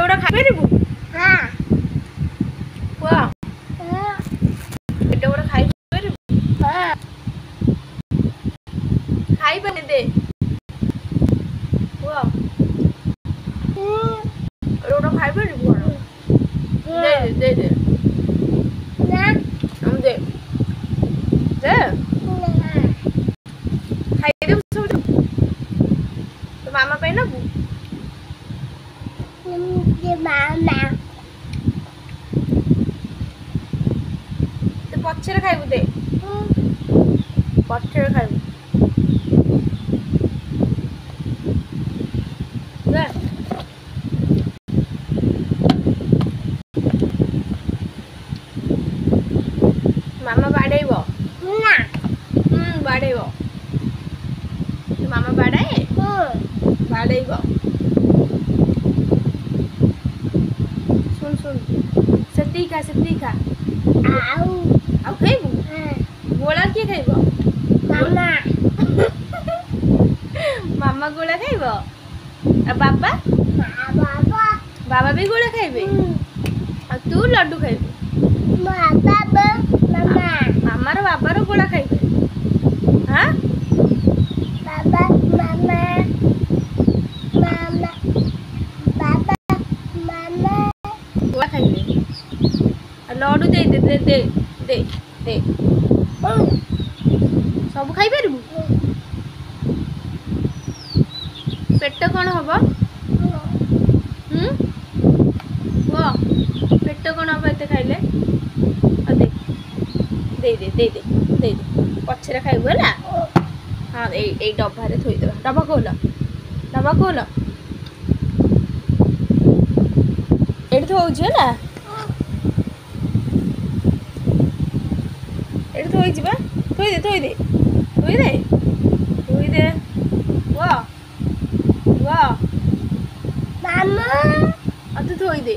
ଗୁଡ଼ା ଖାଇପାରିବୁ? କୁହ ପେଟ ଗୁଡ଼ା ଖାଇପାରିବୁ? ଖାଇବାନି ଦେ କୁହ ଏଗୁଡ଼ା ଖାଇପାରିବୁ କଣ? ଦେ ଦେ ଦେ ଦେ ଦେ ଖାଇଦେବୁ ସବୁ ତୋ ମାମା ପାଇଁ ନବୁ? ତୁ ପଛରେ ଖାଇବୁ ଦେ ପଛରେ ଖାଇବୁ ଦେ ମାମା ବାଡ଼େଇବ ବାଡ଼େଇବ ତୋ ମାମା ବାଡ଼ାଏ ବାଡ଼େଇବ ଶୁଣ ଶୁଣ ସେତିକି ଖା ଆଉ ଖାଇବୁ? ଗୋଳା କିଏ ଖାଇବ? ମାମା ଗୋଳା ଖାଇବ ଆଉ ବାବା ବି ଗୋଳା ଖାଇବେ ଆଉ ତୁ ଲଡୁ ଖାଇବୁ ମାମାର ବାବାର ଗୋଳା ଖାଇବେ ହାଁ ଗୋଳା ଖାଇବେ ଆଉ ଲଡୁ ଦେ ଦେ ଦେ ଦେ ଦେ ଦେ ସବୁ ଖାଇପାରିବୁ? ପେଟ କଣ ହବ? କୁହ ପେଟ କଣ ହବ ଏତେ ଖାଇଲେ? ଦେ ଦେ ଦେ ଦେ ଦେ ଦେ ପଛରେ ଖାଇବୁ ହେଲା ହଁ ଏଇ ଡବାରେ ଥୋଇଦେବା ଡବା ଖୋଲ ଏଠି ଥୋଉଛି ହେଲା ଏଠି ଥୋଇଛି ବା ଥୋଇଦେ କୁହ ତୁ ଥୋଇଦେ